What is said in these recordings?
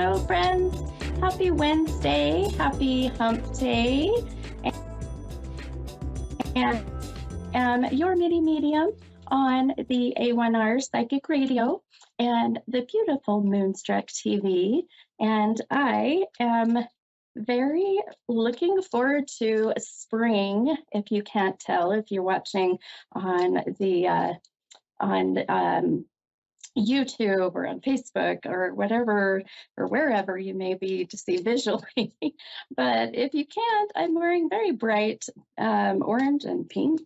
Hello, friends. Happy Wednesday. Happy hump day. And your mini medium on the A1R Psychic Radio and the beautiful Moonstruck TV. And I am very looking forward to spring. If you can't tell, if you're watching on the on YouTube or on Facebook or whatever or wherever you may be to see visually. But if you can't, I'm wearing very bright orange and pink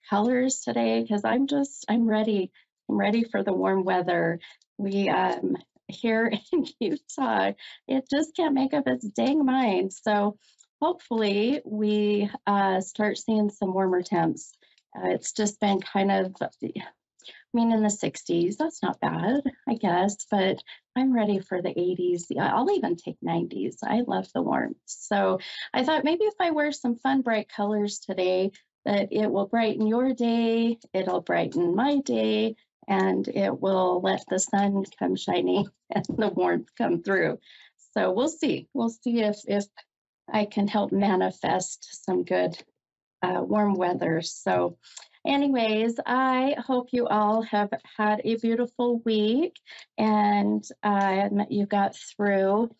colors today because I'm ready. I'm ready for the warm weather. We here in Utah, it just can't make up its dang mind. So hopefully we start seeing some warmer temps. It's just been kind of, in the 60s, that's not bad, I guess, but I'm ready for the 80s. Yeah, I'll even take 90s. I love the warmth. So I thought maybe if I wear some fun, bright colors today, that it will brighten your day, it'll brighten my day, and it will let the sun come shining and the warmth come through. So we'll see. We'll see if I can help manifest some good warm weather. So anyways, I hope you all have had a beautiful week and you got through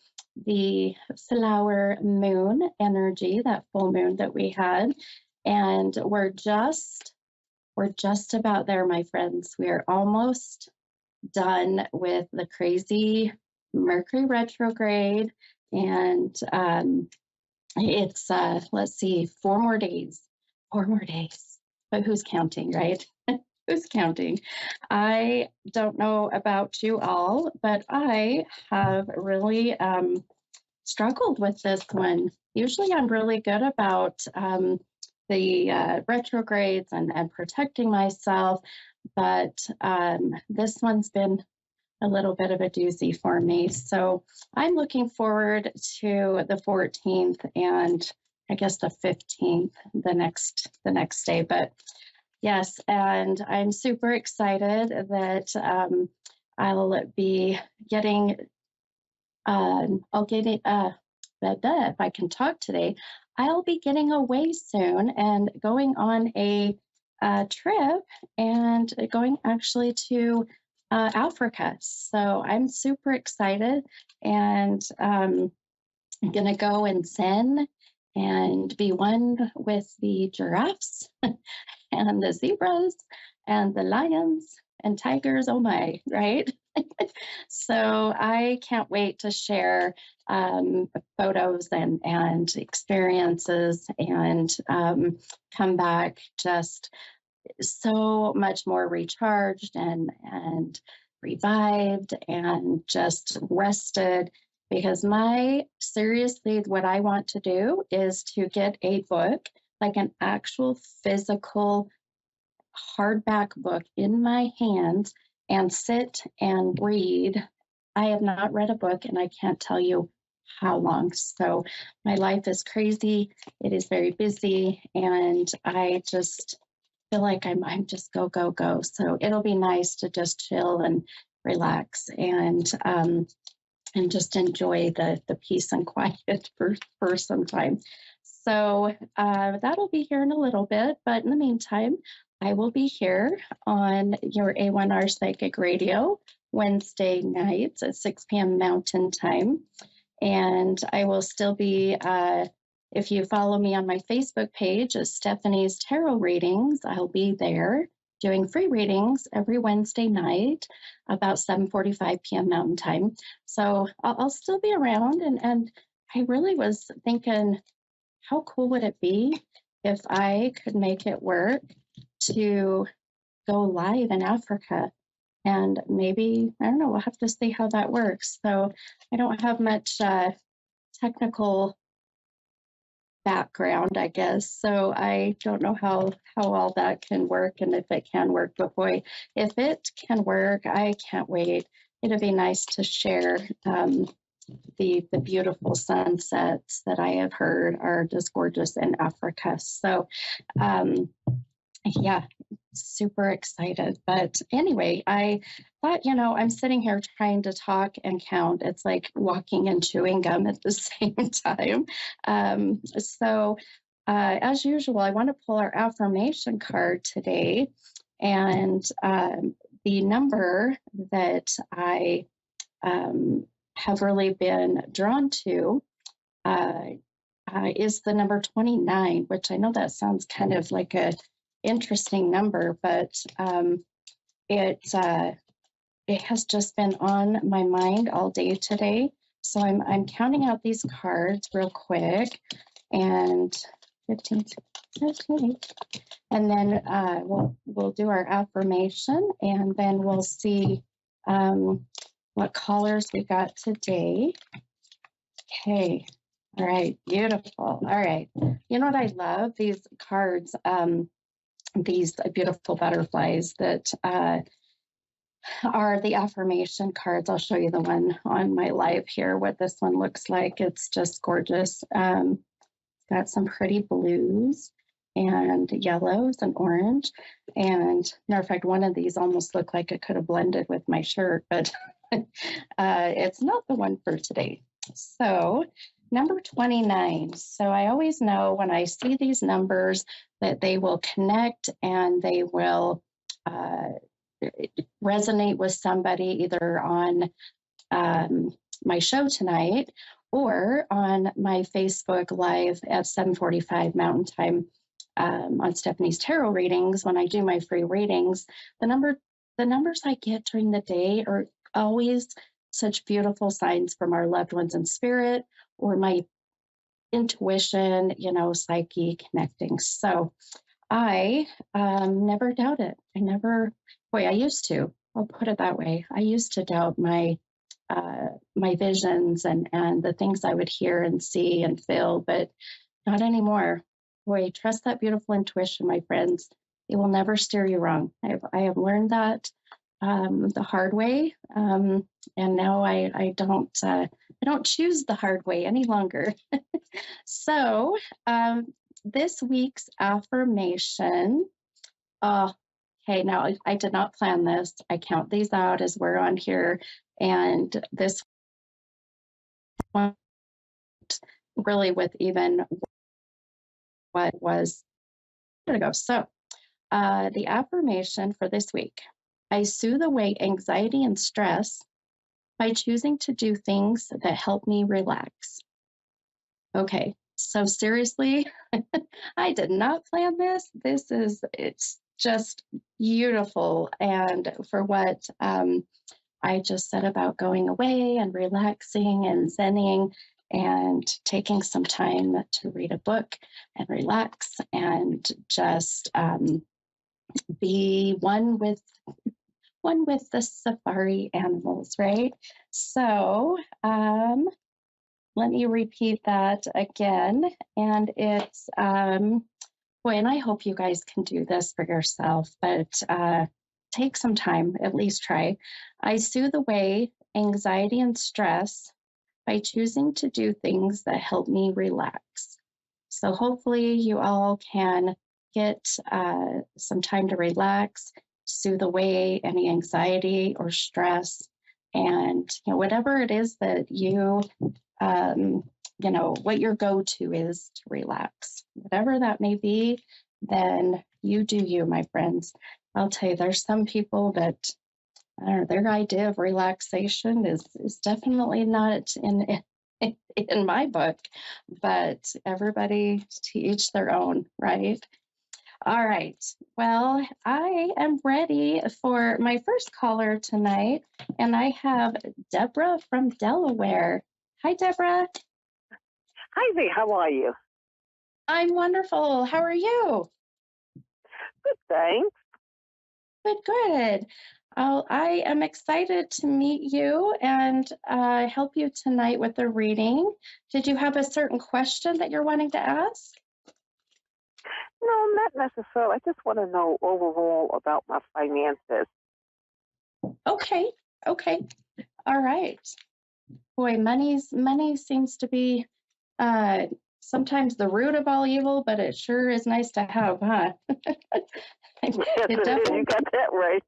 the flower moon energy, that full moon that we had. And we're just about there, my friends. We are almost done with the crazy Mercury retrograde. And it's, let's see, 4 more days. 4 more days. But who's counting, right? Who's counting? I don't know about you all, but I have really struggled with this one. Usually I'm really good about the retrogrades and protecting myself, but this one's been a little bit of a doozy for me. So I'm looking forward to the 14th and I guess the 15th, the next day. But yes, and I'm super excited that I'll be getting, if I can talk today, I'll be getting away soon and going on a trip and going actually to Africa. So I'm super excited and I'm going to go and zen and be one with the giraffes and the zebras and the lions and tigers. Oh my, right? So I can't wait to share photos and experiences and come back just so much more recharged and revived and just rested. Because seriously, what I want to do is to get a book, like an actual physical hardback book in my hands and sit and read. I have not read a book and I can't tell you how long. So my life is crazy. It is very busy and I just feel like I'm just go, go, go. So it'll be nice to just chill and relax and just enjoy the peace and quiet for some time. So that'll be here in a little bit. But in the meantime, I will be here on your A1R Psychic Radio Wednesday nights at 6 p.m. Mountain Time. And I will still be, if you follow me on my Facebook page, Stephanie's Tarot Readings, I'll be there doing free readings every Wednesday night about 7:45 p.m. Mountain Time. So I'll still be around. And I really was thinking, how cool would it be if I could make it work to go live in Africa? And maybe, I don't know, we'll have to see how that works. So I don't have much technical background, I guess. So I don't know how all that can work and if it can work. But boy, if it can work, I can't wait. It'll be nice to share the beautiful sunsets that I have heard are just gorgeous in Africa. So yeah, super excited. But anyway, I thought, I'm sitting here trying to talk and count. It's like walking and chewing gum at the same time. As usual, I want to pull our affirmation card today. And the number that I have really been drawn to uh, is the number 29, which I know that sounds kind of like a interesting number, but it it has just been on my mind all day today. So I'm counting out these cards real quick, and 15, 15, and then we'll do our affirmation, and then we'll see what callers we got today. Okay. All right. Beautiful. All right. You know what I love? These cards, these beautiful butterflies that are the affirmation cards. I'll show you the one on my live here, what this one looks like. It's just gorgeous. Got some pretty blues and yellows and orange. And matter of fact, one of these almost looked like it could have blended with my shirt, but it's not the one for today. So number 29. So I always know when I see these numbers that they will connect and they will resonate with somebody either on my show tonight or on my Facebook Live at 7:45 Mountain Time on Stephanie's Tarot readings. When I do my free readings, the numbers I get during the day are always such beautiful signs from our loved ones in spirit or my intuition, psyche connecting. So I never doubt it. I used to. I'll put it that way. I used to doubt my visions and the things I would hear and see and feel, but not anymore. Boy, trust that beautiful intuition, my friends. It will never steer you wrong. I have learned that the hard way, and now I don't choose the hard way any longer. So this week's affirmation. Okay, now I did not plan this. I count these out as we're on here, and this one really with even what was a minute ago. So the affirmation for this week: I soothe away anxiety and stress by choosing to do things that help me relax. Okay, so seriously, I did not plan this. It's just beautiful. And for what I just said about going away and relaxing and zenning and taking some time to read a book and relax and just be one with the safari animals, right? So let me repeat that again. And it's boy, and I hope you guys can do this for yourself, but take some time, at least try. I soothe away anxiety and stress by choosing to do things that help me relax. So hopefully you all can get some time to relax, soothe away any anxiety or stress, and whatever it is that what your go-to is to relax, whatever that may be, then you do you, my friends. I'll tell you, there's some people that I don't know, their idea of relaxation is definitely not in my book, but everybody to each their own, right? All right. Well, I am ready for my first caller tonight, and I have Deborah from Delaware. Hi, Deborah. Hi there, how are you? I'm wonderful. How are you? Good, thanks. Good, good. I am excited to meet you and help you tonight with the reading. Did you have a certain question that you're wanting to ask? No, not necessarily. I just want to know overall about my finances. Okay, okay. All right. Boy, money seems to be sometimes the root of all evil, but it sure is nice to have, huh? Yes, It it is. You definitely. got that right.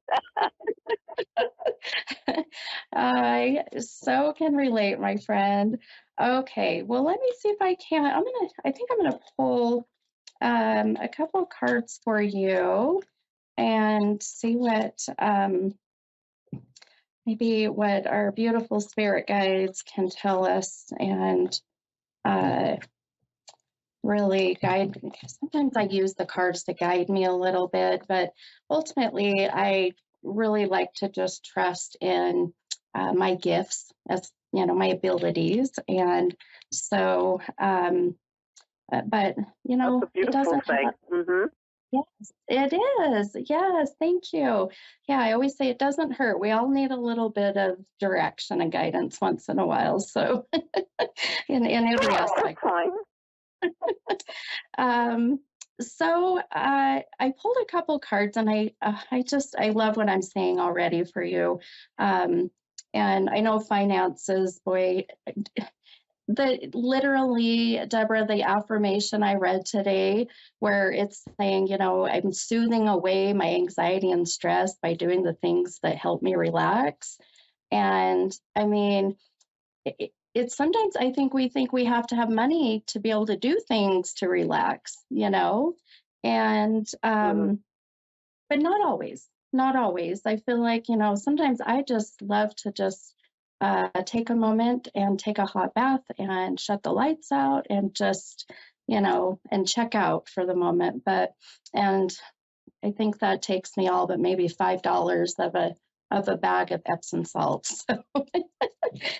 I so can relate, my friend. Okay, well, let me see if I can. I think I'm gonna pull a couple cards for you and see what maybe what our beautiful spirit guides can tell us and uh, really guide. Sometimes I use the cards to guide me a little bit, but ultimately, I really like to just trust in my gifts as my abilities, and so. But That's a it beautiful doesn't thing. have. Yes, it is. Yes, thank you. Yeah, I always say it doesn't hurt. We all need a little bit of direction and guidance once in a while. So, in every Sure, that's aspect. fine. Um, I pulled a couple cards, and I love what I'm seeing already for you. Um, and I know finances, boy, the literally, Deborah, the affirmation I read today, where it's saying, I'm soothing away my anxiety and stress by doing the things that help me relax. And I mean, it's sometimes I think we have to have money to be able to do things to relax, and Hmm. but not always. Not always. I feel like, sometimes I just love to just take a moment and take a hot bath and shut the lights out and just, and check out for the moment. And I think that takes me all but maybe $5 of a bag of Epsom salts. So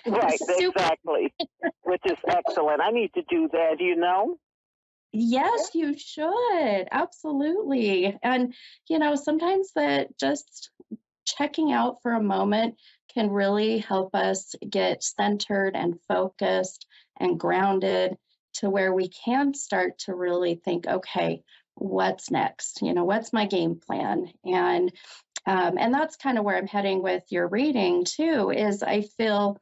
Right, super. exactly. Which is excellent. I need to do that, Yes, you should. Absolutely. And, sometimes that just checking out for a moment can really help us get centered and focused and grounded to where we can start to really think, okay, what's next? What's my game plan? And that's kind of where I'm heading with your reading too. Is I feel,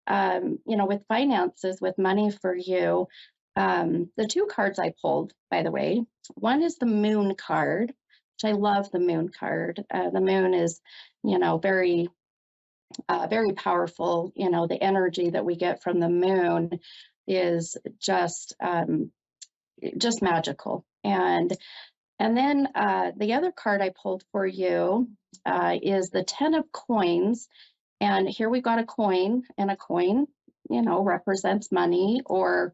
with finances, with money for you. The two cards I pulled, by the way, one is the Moon card, which I love the Moon card. The Moon is, very, very powerful. The energy that we get from the Moon is just magical. And then the other card I pulled for you is the Ten of Coins. And here we got a coin, and a coin, represents money or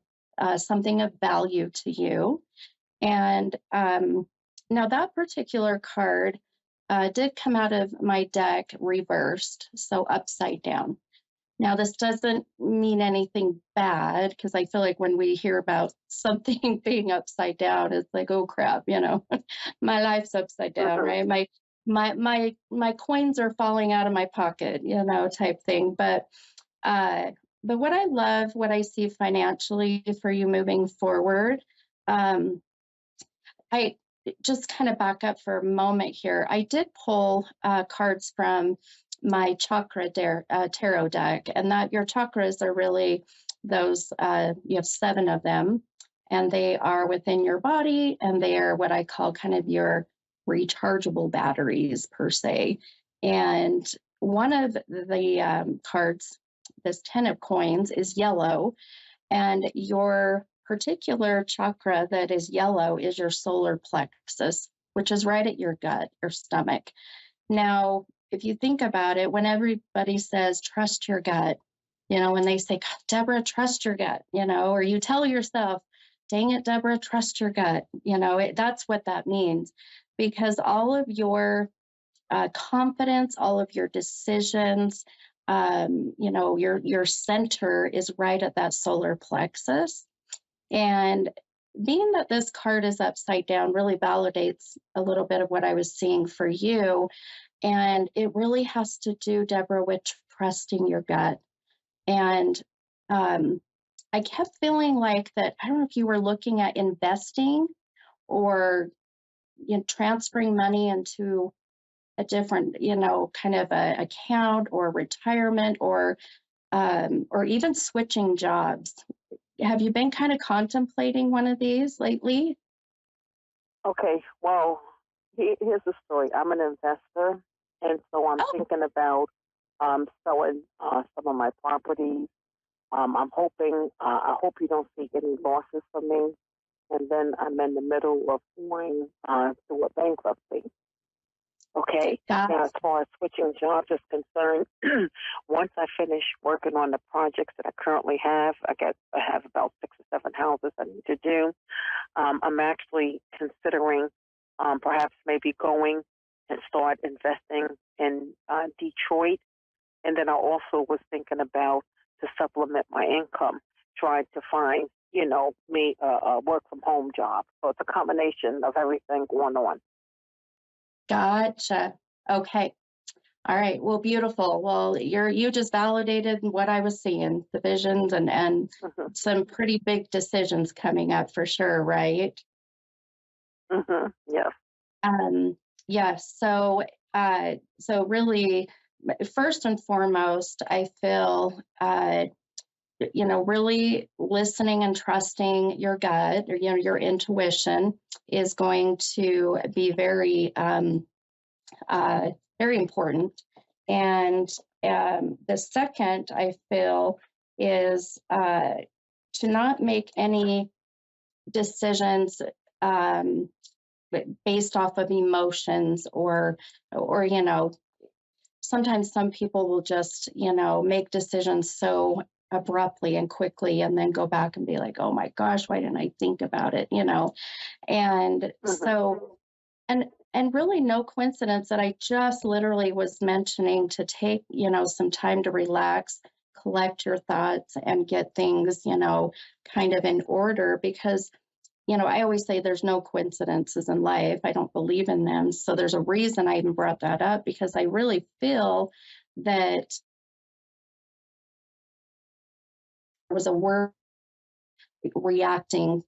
something of value to you. And now that particular card did come out of my deck reversed, so upside down. Now, this doesn't mean anything bad because I feel like when we hear about something being upside down, it's like, oh crap, my life's upside down, hmm right? My coins are falling out of my pocket, type thing. Uh, but what I love, what I see financially for you moving forward, um, I just kind of back up for a moment here. I did pull cards from my tarot deck, and that your chakras are really those, you have seven of them, and they are within your body, and they are what I call kind of your rechargeable batteries, per se. And one of the cards, this Ten of Coins, is yellow, and your particular chakra that is yellow is your solar plexus, which is right at your gut, your stomach. Now, if you think about it, when everybody says, trust your gut, when they say, Deborah, trust your gut, or you tell yourself, dang it, Deborah, trust your gut, that's what that means. Because all of your confidence, all of your decisions, your center is right at that solar plexus. And being that this card is upside down really validates a little bit of what I was seeing for you. And it really has to do, Deborah, with trusting your gut. And um, I kept feeling like that. I don't know if you were looking at investing or transferring money into a different, kind of a account or retirement or even switching jobs. Have you been kind of contemplating one of these lately? Okay, well, Here's the story. I'm an investor, and so I'm Oh, thinking about selling some of my properties. I'm hoping, I hope you don't see any losses for me. And then I'm in the middle of going through a bankruptcy. Okay. God. Now, as far as switching jobs is concerned, once I finish working on the projects that I currently have, I have about 6 or 7 houses I need to do. I'm actually considering perhaps maybe going and start investing in Detroit. And then I also was thinking about to supplement my income, trying to find, me a work from home job. So it's a combination of everything going on. Gotcha. Okay. All right. Well, beautiful. Well, you just validated what I was seeing, the visions and Hmm. some pretty big decisions coming up for sure, right? Yes. Um, yes. So really, first and foremost, I feel really listening and trusting your gut or your intuition is going to be uh, very important. And the second I feel is to not make any decisions um, based off of emotions or sometimes some people will just make decisions so abruptly and quickly and then go back and be like, oh my gosh, why didn't I think about it. And Hmm. so and really no coincidence that I just literally was mentioning to take, some time to relax, collect your thoughts and get things, kind of in order because I always say there's no coincidences in life. I don't believe in them. So there's a reason I even brought that up because I really feel that there was a word reacting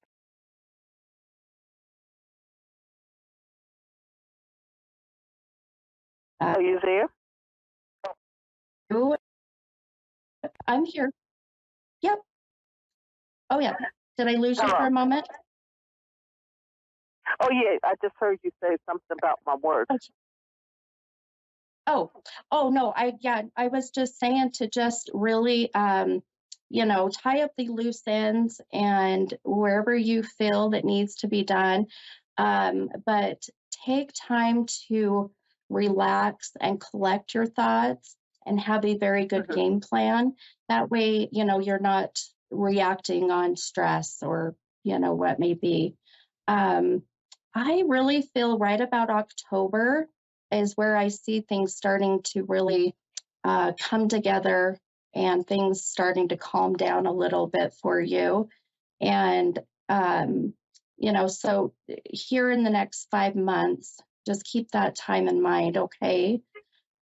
Are you there? to. I'm here. Yep. Oh, yeah. Did I lose you for Hello. a moment? Oh, yeah. I just heard you say something about my work. Oh, oh no, I was just saying to just really tie up the loose ends and wherever you feel that needs to be done. But take time to relax and collect your thoughts and have a very good Hmm. game plan. That way, you're not reacting on stress or, what may be. Um, I really feel right about October is where I see things starting to really come together and things starting to calm down a little bit for you. And, um, so here in the next 5 months, just keep that time in mind, okay?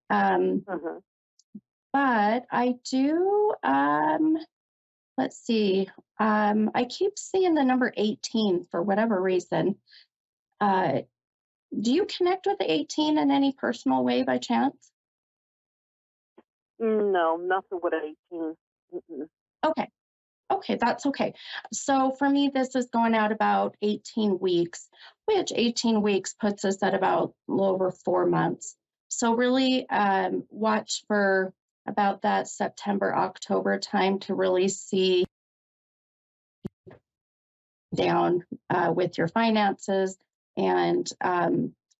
Um, Hmm. but I do, let's see, I keep seeing the number 18 for whatever reason. Uh, do you connect with the 18 in any personal way by chance? No, nothing with 18. Mm-mm. Okay. Okay, that's okay. So for me, this is going out about 18 weeks, which 18 weeks puts us at about a little over 4 months. So really watch for about that September, October time to really see down with your finances and,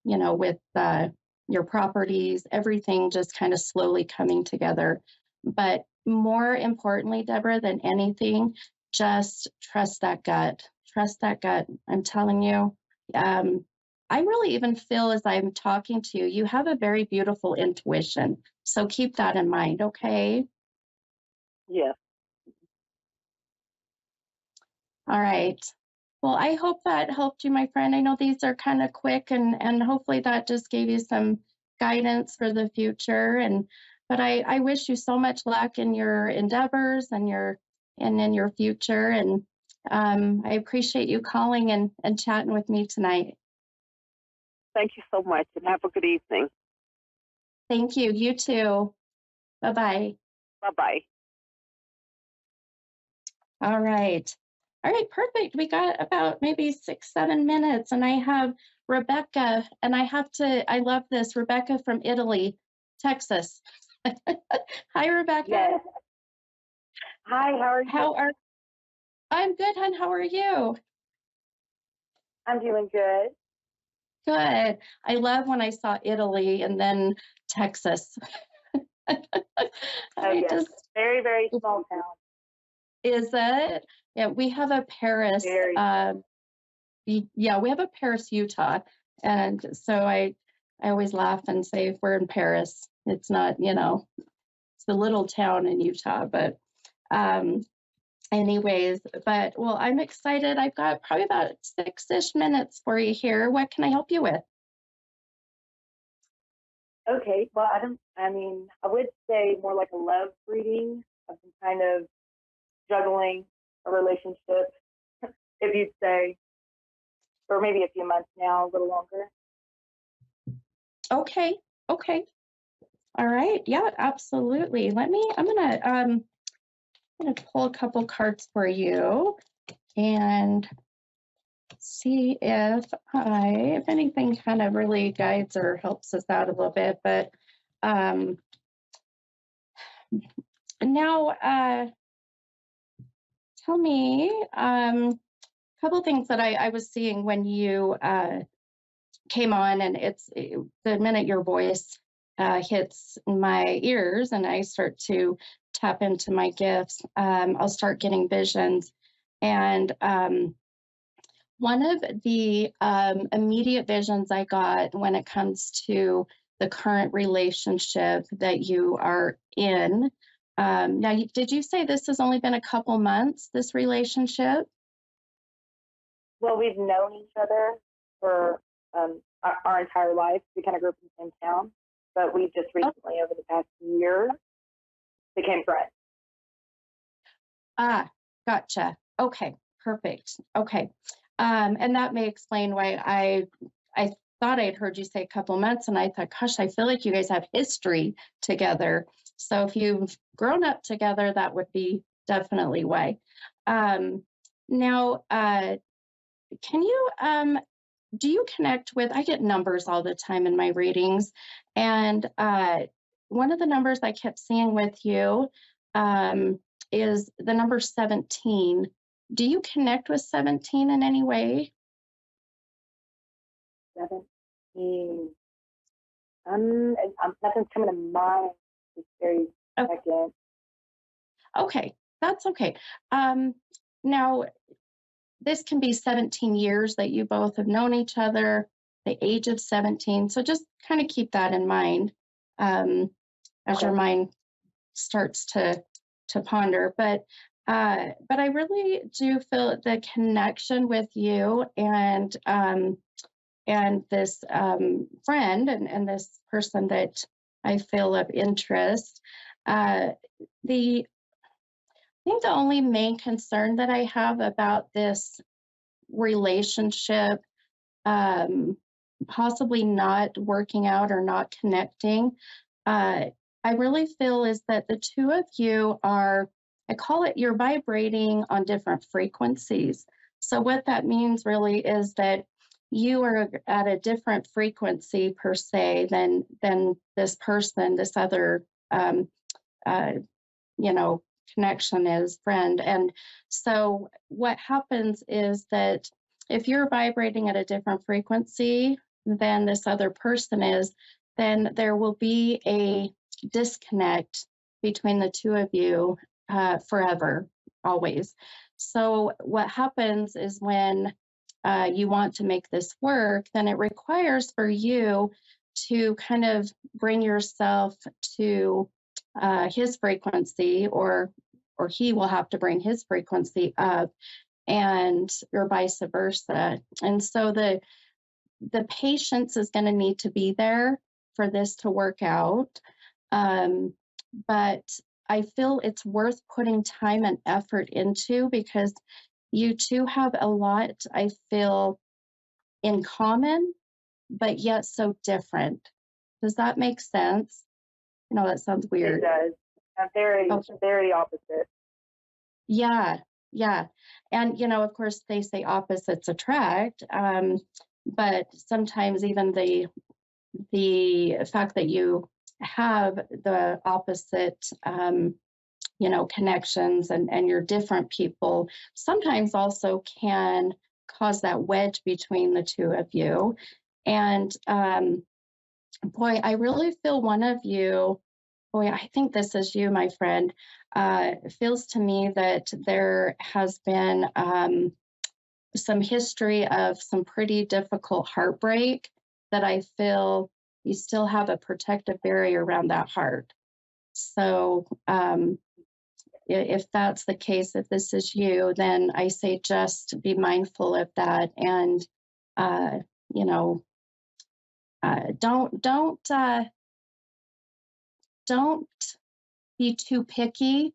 with your properties, everything just kind of slowly coming together. But more importantly, Deborah, than anything, just trust that gut. Trust that gut. I'm telling you. Um, I really even feel as I'm talking to you, you have a very beautiful intuition. So keep that in mind, okay? Yes. All right. Well, I hope that helped you, my friend. I know these are kind of quick and hopefully that just gave you some guidance for the future. But I wish you so much luck in your endeavors and in your future. And I appreciate you calling and chatting with me tonight. Thank you so much and have a good evening. Thank you. You too. Bye bye. Bye bye. All right. All right, perfect. We got about maybe 6, 7 minutes, and I have Rebecca, and I love this, Rebecca from Italy, Texas. Hi, Rebecca. Yes. Hi, how are you? How are I'm good, hon. How are you? I'm doing good. Good. I love when I saw Italy and then Texas. Oh, I yes. just Very, very small town. is it? Yeah, we have a Paris. Very. Yeah, we have a Paris, Utah, and so I always laugh and say if we're in Paris, it's not, it's a little town in Utah, but um, anyways, but well, I'm excited. I've got probably about 6-ish minutes for you here. What can I help you with? Okay. Well, I would say more like a love reading of some kind of juggling a relationship, if you'd say, or maybe a few months now, a little longer. Okay, okay, all right, yeah, absolutely. I'm gonna pull a couple cards for you and see if anything kind of really guides or helps us out a little bit. But um, now, tell me a couple things that I was seeing when you came on, and the minute your voice hits my ears and I start to tap into my gifts, I'll start getting visions. And one of the immediate visions I got when it comes to the current relationship that you are in. Now, did you say this has only been a couple months, this relationship? Well, we've known each other for our entire life. We kind of grew up in the same town, but we just Oh, recently, over the past year, became friends. ah, gotcha. Okay, perfect. Okay. And that may explain why I thought I'd heard you say a couple months, and I thought, gosh, I feel like you guys have history together. So if you've grown up together, that would be definitely why. Um, now, can you do you connect with, I get numbers all the time in my readings, and one of the numbers I kept seeing with you um, is the number 17. Do you connect with 17 in any way? 17. Nothing's coming to mind this very Oh, second. okay, that's okay. Um, Now, this can be 17 years that you both have known each other, the age of 17. So just kind of keep that in mind um, as your Okay. mind starts to ponder. But I really do feel the connection with you and this friend and this person that I feel of interest. The I think the only main concern that I have about this relationship um, possibly not working out or not connecting, uh, I really feel is that the two of you are, I call it you're vibrating on different frequencies. So, what that means really is that you are at a different frequency per se than this person, this other um, uh, you know, connection is friend. And so what happens is that if you're vibrating at a different frequency than this other person is, then there will be a disconnect between the two of you forever, always. So what happens is when you want to make this work, then it requires for you to kind of bring yourself to his frequency, or he will have to bring his frequency up, and or vice versa. And so the patience is going to need to be there for this to work out. Um, but I feel it's worth putting time and effort into because you two have a lot, I feel, in common, but yet so different. Does that make sense? That sounds It weird. does. Very, Okay. very opposite. Yeah. Yeah. And, of course, they say opposites attract. But sometimes even the fact that you have the opposite, connections and you're different people sometimes also can cause that wedge between the two of you. And boy, I really feel one of you, boy, I think this is you, my friend. It feels to me that there has been some history of some pretty difficult heartbreak that I feel you still have a protective barrier around that heart. So, if that's the case, if this is you, then I say just be mindful of that, and uh, you know, don't be too picky,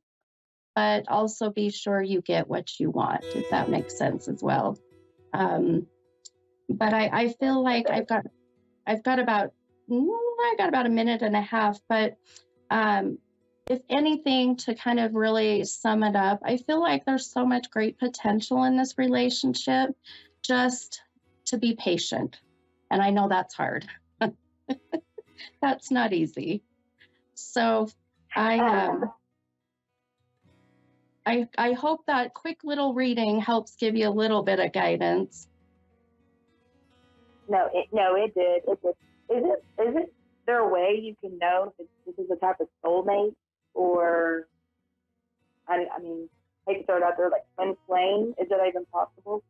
but also be sure you get what you want, if that makes sense as well. Um, but I feel like I've got about I got about a minute and a half, but um, if anything, to kind of really sum it up, I feel like there's so much great potential in this relationship, just to be patient. And I know that's hard. That's not easy. So I I hope that quick little reading helps give you a little bit of guidance. No, it did. It did. Is there a way you can know if this is a type of soulmate, or I mean, I hate to throw it out there, like twin flame? Is that even possible?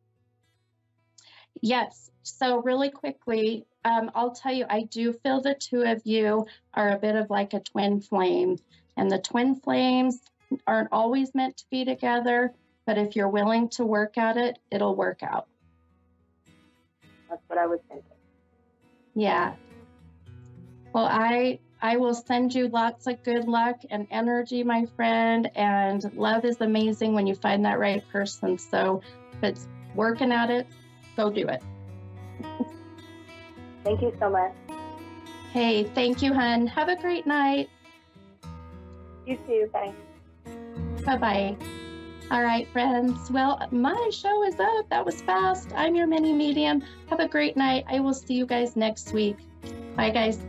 Yes. So really quickly, I'll tell you, I do feel the two of you are a bit of like a twin flame, and the twin flames aren't always meant to be together, but if you're willing to work at it, it'll work out. That's what I was thinking. Yeah. Well, I will send you lots of good luck and energy, my friend. And love is amazing when you find that right person. So if it's working at it, go do it. Thank you so much. Hey, thank you, hun. Have a great night. You too. Bye. Bye-bye. All right, friends. Well, my show is up. That was fast. I'm your mini medium. Have a great night. I will see you guys next week. Bye, guys.